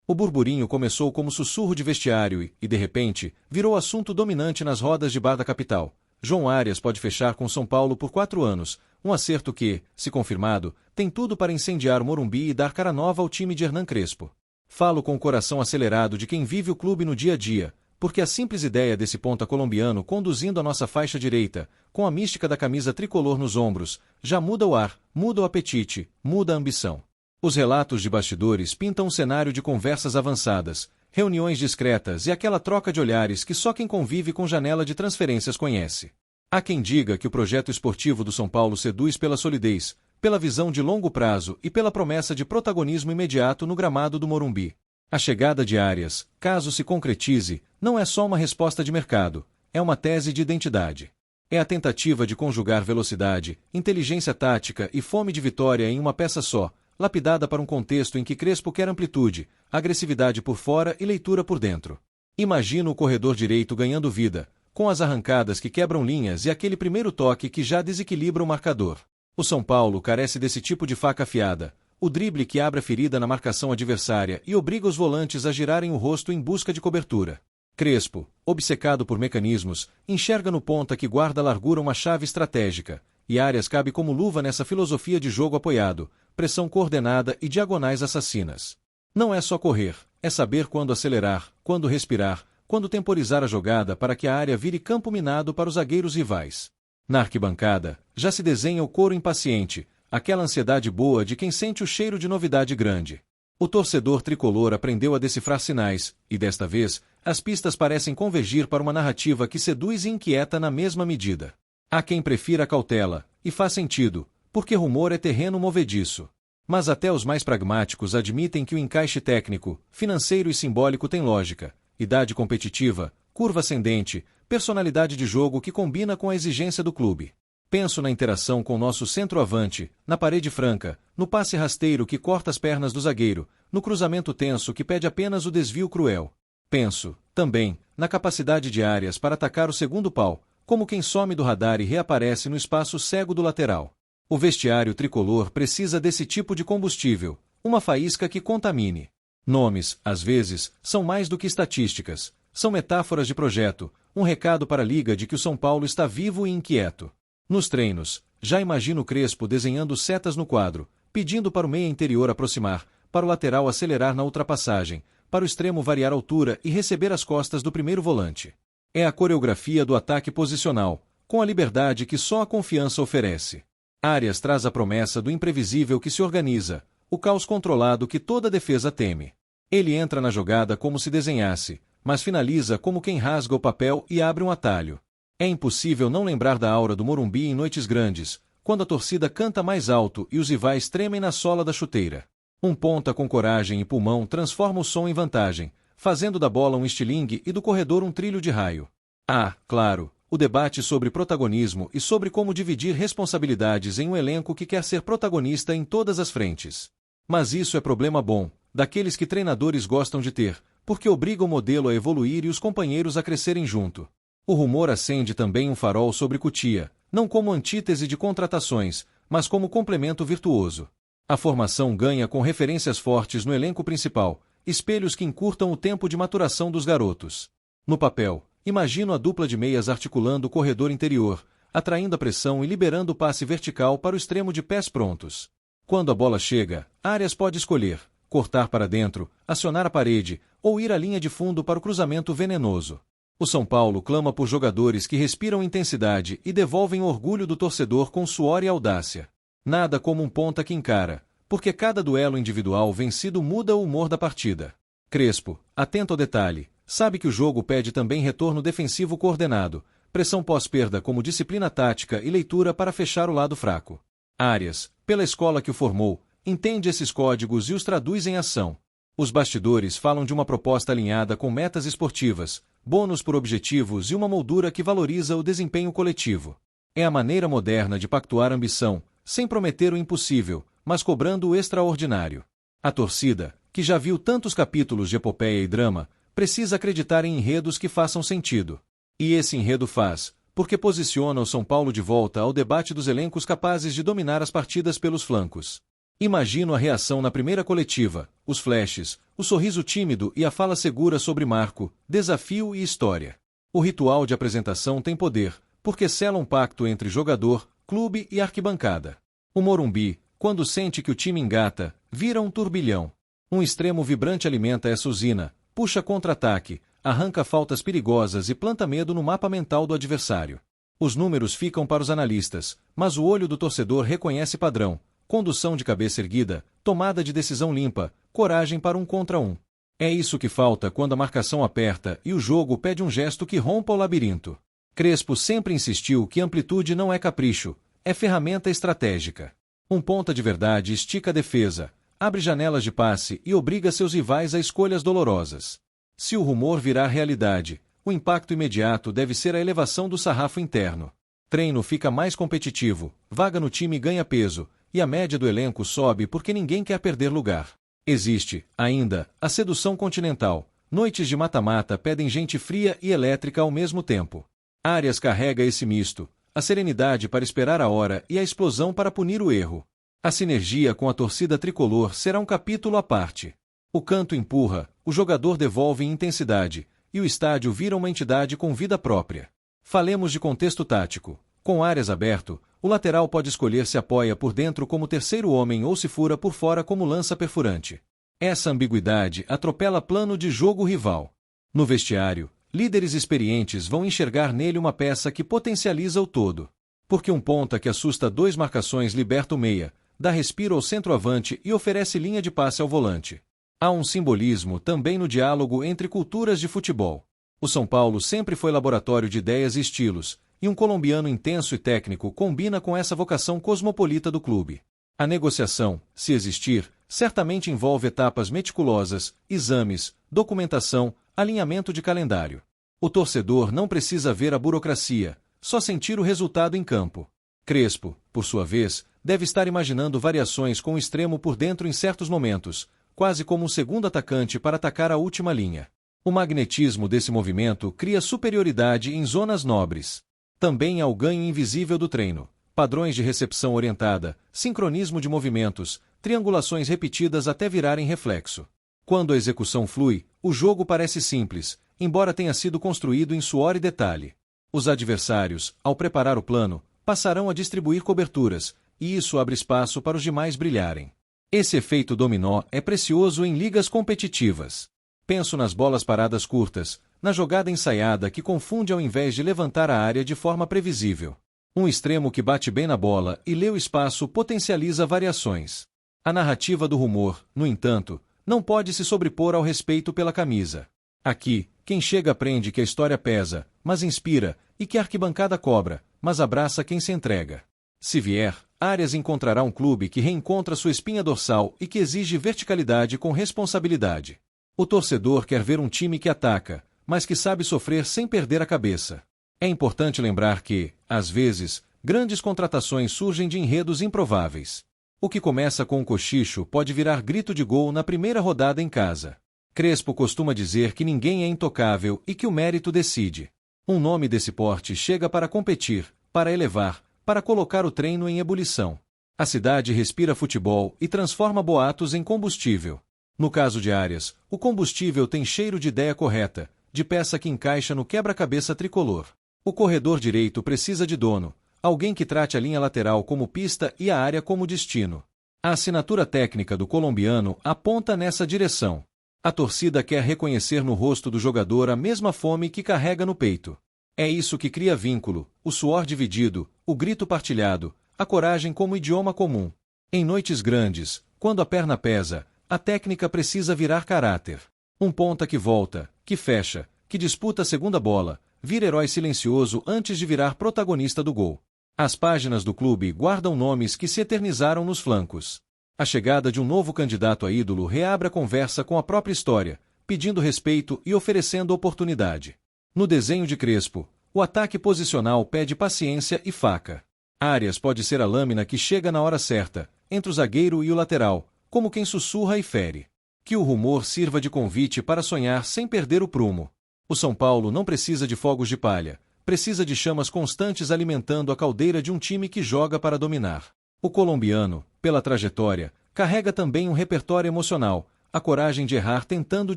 O burburinho começou como sussurro de vestiário e, de repente, virou assunto dominante nas rodas de bar da capital. João Arias pode fechar com São Paulo por 4 anos, um acerto que, se confirmado, tem tudo para incendiar o Morumbi e dar cara nova ao time de Hernan Crespo. Falo com o coração acelerado de quem vive o clube no dia a dia, porque a simples ideia desse ponta colombiano conduzindo a nossa faixa direita, com a mística da camisa tricolor nos ombros, já muda o ar, muda o apetite, muda a ambição. Os relatos de bastidores pintam um cenário de conversas avançadas, reuniões discretas e aquela troca de olhares que só quem convive com janela de transferências conhece. Há quem diga que o projeto esportivo do São Paulo seduz pela solidez, pela visão de longo prazo e pela promessa de protagonismo imediato no gramado do Morumbi. A chegada de Arias, caso se concretize, não é só uma resposta de mercado, é uma tese de identidade. É a tentativa de conjugar velocidade, inteligência tática e fome de vitória em uma peça só, lapidada para um contexto em que Crespo quer amplitude, agressividade por fora e leitura por dentro. Imagina o corredor direito ganhando vida, com as arrancadas que quebram linhas e aquele primeiro toque que já desequilibra o marcador. O São Paulo carece desse tipo de faca afiada, o drible que abre a ferida na marcação adversária e obriga os volantes a girarem o rosto em busca de cobertura. Crespo, obcecado por mecanismos, enxerga no ponta que guarda a largura uma chave estratégica, e Arias cabe como luva nessa filosofia de jogo apoiado, pressão coordenada e diagonais assassinas. Não é só correr, é saber quando acelerar, quando respirar, quando temporizar a jogada para que a área vire campo minado para os zagueiros rivais. Na arquibancada, já se desenha o coro impaciente, aquela ansiedade boa de quem sente o cheiro de novidade grande. O torcedor tricolor aprendeu a decifrar sinais, e desta vez, as pistas parecem convergir para uma narrativa que seduz e inquieta na mesma medida. Há quem prefira a cautela, e faz sentido, porque rumor é terreno movediço. Mas até os mais pragmáticos admitem que o encaixe técnico, financeiro e simbólico tem lógica, idade competitiva, curva ascendente, personalidade de jogo que combina com a exigência do clube. Penso na interação com nosso centroavante, na parede franca, no passe rasteiro que corta as pernas do zagueiro, no cruzamento tenso que pede apenas o desvio cruel. Penso, também, na capacidade de Arias para atacar o segundo pau, como quem some do radar e reaparece no espaço cego do lateral. O vestiário tricolor precisa desse tipo de combustível, uma faísca que contamine. Nomes, às vezes, são mais do que estatísticas, são metáforas de projeto, um recado para a liga de que o São Paulo está vivo e inquieto. Nos treinos, já imagino Crespo desenhando setas no quadro, pedindo para o meia interior aproximar, para o lateral acelerar na ultrapassagem, para o extremo variar a altura e receber as costas do primeiro volante. É a coreografia do ataque posicional, com a liberdade que só a confiança oferece. Arias traz a promessa do imprevisível que se organiza, o caos controlado que toda defesa teme. Ele entra na jogada como se desenhasse, mas finaliza como quem rasga o papel e abre um atalho. É impossível não lembrar da aura do Morumbi em noites grandes, quando a torcida canta mais alto e os rivais tremem na sola da chuteira. Um ponta com coragem e pulmão transforma o som em vantagem, fazendo da bola um estilingue e do corredor um trilho de raio. Ah, claro, o debate sobre protagonismo e sobre como dividir responsabilidades em um elenco que quer ser protagonista em todas as frentes. Mas isso é problema bom, daqueles que treinadores gostam de ter, porque obriga o modelo a evoluir e os companheiros a crescerem junto. O rumor acende também um farol sobre Cutia, não como antítese de contratações, mas como complemento virtuoso. A formação ganha com referências fortes no elenco principal, espelhos que encurtam o tempo de maturação dos garotos. No papel, imagino a dupla de meias articulando o corredor interior, atraindo a pressão e liberando o passe vertical para o extremo de pés prontos. Quando a bola chega, Arias pode escolher, cortar para dentro, acionar a parede, ou ir à linha de fundo para o cruzamento venenoso. O São Paulo clama por jogadores que respiram intensidade e devolvem o orgulho do torcedor com suor e audácia. Nada como um ponta que encara, porque cada duelo individual vencido muda o humor da partida. Crespo, atento ao detalhe, sabe que o jogo pede também retorno defensivo coordenado, pressão pós-perda como disciplina tática e leitura para fechar o lado fraco. Arias, pela escola que o formou, entende esses códigos e os traduz em ação. Os bastidores falam de uma proposta alinhada com metas esportivas, bônus por objetivos e uma moldura que valoriza o desempenho coletivo. É a maneira moderna de pactuar ambição, sem prometer o impossível, mas cobrando o extraordinário. A torcida, que já viu tantos capítulos de epopeia e drama, precisa acreditar em enredos que façam sentido. E esse enredo faz, porque posiciona o São Paulo de volta ao debate dos elencos capazes de dominar as partidas pelos flancos. Imagino a reação na primeira coletiva, os flashes, o sorriso tímido e a fala segura sobre marco, desafio e história. O ritual de apresentação tem poder, porque sela um pacto entre jogador, clube e arquibancada. O Morumbi, quando sente que o time engata, vira um turbilhão. Um extremo vibrante alimenta essa usina, puxa contra-ataque, arranca faltas perigosas e planta medo no mapa mental do adversário. Os números ficam para os analistas, mas o olho do torcedor reconhece padrão, condução de cabeça erguida, tomada de decisão limpa, coragem para um contra um. É isso que falta quando a marcação aperta e o jogo pede um gesto que rompa o labirinto. Crespo sempre insistiu que amplitude não é capricho, é ferramenta estratégica. Um ponta de verdade estica a defesa, abre janelas de passe e obriga seus rivais a escolhas dolorosas. Se o rumor virar realidade, o impacto imediato deve ser a elevação do sarrafo interno. Treino fica mais competitivo, vaga no time ganha peso, e a média do elenco sobe porque ninguém quer perder lugar. Existe, ainda, a sedução continental. Noites de mata-mata pedem gente fria e elétrica ao mesmo tempo. Arias carrega esse misto, a serenidade para esperar a hora e a explosão para punir o erro. A sinergia com a torcida tricolor será um capítulo à parte. O canto empurra, o jogador devolve intensidade, e o estádio vira uma entidade com vida própria. Falemos de contexto tático. Com Arias aberto, o lateral pode escolher se apoia por dentro como terceiro homem ou se fura por fora como lança perfurante. Essa ambiguidade atropela plano de jogo rival. No vestiário, líderes experientes vão enxergar nele uma peça que potencializa o todo. Porque um ponta que assusta dois marcações liberta o meia, dá respiro ao centroavante e oferece linha de passe ao volante. Há um simbolismo também no diálogo entre culturas de futebol. O São Paulo sempre foi laboratório de ideias e estilos, e um colombiano intenso e técnico combina com essa vocação cosmopolita do clube. A negociação, se existir, certamente envolve etapas meticulosas, exames, documentação, alinhamento de calendário. O torcedor não precisa ver a burocracia, só sentir o resultado em campo. Crespo, por sua vez, deve estar imaginando variações com o extremo por dentro em certos momentos, quase como um segundo atacante para atacar a última linha. O magnetismo desse movimento cria superioridade em zonas nobres. Também há o ganho invisível do treino, padrões de recepção orientada, sincronismo de movimentos, triangulações repetidas até virarem reflexo. Quando a execução flui, o jogo parece simples, embora tenha sido construído em suor e detalhe. Os adversários, ao preparar o plano, passarão a distribuir coberturas, e isso abre espaço para os demais brilharem. Esse efeito dominó é precioso em ligas competitivas. Penso nas bolas paradas curtas, na jogada ensaiada que confunde ao invés de levantar a área de forma previsível. Um extremo que bate bem na bola e lê o espaço potencializa variações. A narrativa do rumor, no entanto, não pode se sobrepor ao respeito pela camisa. Aqui, quem chega aprende que a história pesa, mas inspira, e que a arquibancada cobra, mas abraça quem se entrega. Se vier, Arias encontrará um clube que reencontra sua espinha dorsal e que exige verticalidade com responsabilidade. O torcedor quer ver um time que ataca, mas que sabe sofrer sem perder a cabeça. É importante lembrar que, às vezes, grandes contratações surgem de enredos improváveis. O que começa com um cochicho pode virar grito de gol na primeira rodada em casa. Crespo costuma dizer que ninguém é intocável e que o mérito decide. Um nome desse porte chega para competir, para elevar, para colocar o treino em ebulição. A cidade respira futebol e transforma boatos em combustível. No caso de Arias, o combustível tem cheiro de ideia correta, de peça que encaixa no quebra-cabeça tricolor. O corredor direito precisa de dono, alguém que trate a linha lateral como pista e a área como destino. A assinatura técnica do colombiano aponta nessa direção. A torcida quer reconhecer no rosto do jogador a mesma fome que carrega no peito. É isso que cria vínculo, o suor dividido, o grito partilhado, a coragem como idioma comum. Em noites grandes, quando a perna pesa, a técnica precisa virar caráter. Um ponta que volta, que fecha, que disputa a segunda bola, vira herói silencioso antes de virar protagonista do gol. As páginas do clube guardam nomes que se eternizaram nos flancos. A chegada de um novo candidato a ídolo reabre a conversa com a própria história, pedindo respeito e oferecendo oportunidade. No desenho de Crespo, o ataque posicional pede paciência e faca. Arias pode ser a lâmina que chega na hora certa, entre o zagueiro e o lateral, como quem sussurra e fere. Que o rumor sirva de convite para sonhar sem perder o prumo. O São Paulo não precisa de fogos de palha, precisa de chamas constantes alimentando a caldeira de um time que joga para dominar. O colombiano, pela trajetória, carrega também um repertório emocional, a coragem de errar tentando o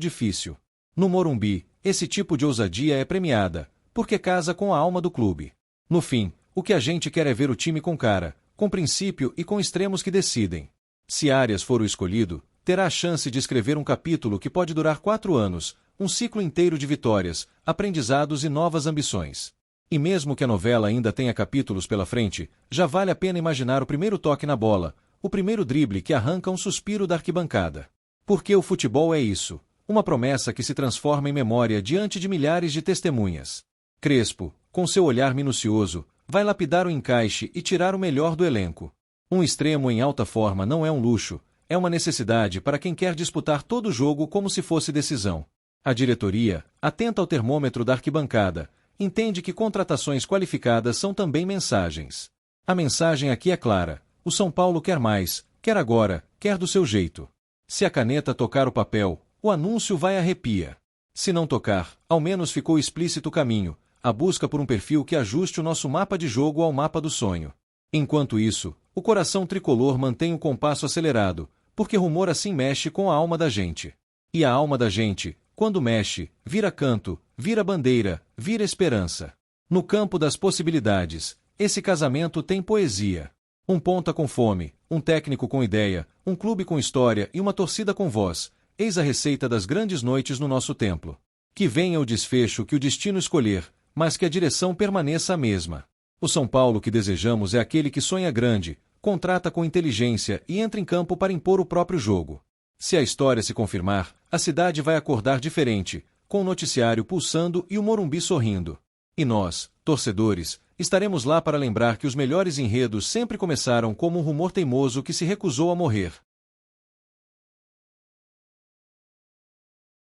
difícil. No Morumbi, esse tipo de ousadia é premiada, porque casa com a alma do clube. No fim, o que a gente quer é ver o time com cara, com princípio e com extremos que decidem. Se Arias for o escolhido, terá a chance de escrever um capítulo que pode durar 4 anos, um ciclo inteiro de vitórias, aprendizados e novas ambições. E mesmo que a novela ainda tenha capítulos pela frente, já vale a pena imaginar o primeiro toque na bola, o primeiro drible que arranca um suspiro da arquibancada. Porque o futebol é isso, uma promessa que se transforma em memória diante de milhares de testemunhas. Crespo, com seu olhar minucioso, vai lapidar o encaixe e tirar o melhor do elenco. Um extremo em alta forma não é um luxo, é uma necessidade para quem quer disputar todo o jogo como se fosse decisão. A diretoria, atenta ao termômetro da arquibancada, entende que contratações qualificadas são também mensagens. A mensagem aqui é clara: o São Paulo quer mais, quer agora, quer do seu jeito. Se a caneta tocar o papel, o anúncio vai arrepia. Se não tocar, ao menos ficou explícito o caminho, a busca por um perfil que ajuste o nosso mapa de jogo ao mapa do sonho. Enquanto isso, o coração tricolor mantém o compasso acelerado, porque rumor assim mexe com a alma da gente. E a alma da gente, quando mexe, vira canto, vira bandeira, vira esperança. No campo das possibilidades, esse casamento tem poesia. Um ponta com fome, um técnico com ideia, um clube com história e uma torcida com voz. Eis a receita das grandes noites no nosso templo. Que venha o desfecho que o destino escolher, mas que a direção permaneça a mesma. O São Paulo que desejamos é aquele que sonha grande, contrata com inteligência e entra em campo para impor o próprio jogo. Se a história se confirmar, a cidade vai acordar diferente, com o noticiário pulsando e o Morumbi sorrindo. E nós, torcedores, estaremos lá para lembrar que os melhores enredos sempre começaram como um rumor teimoso que se recusou a morrer.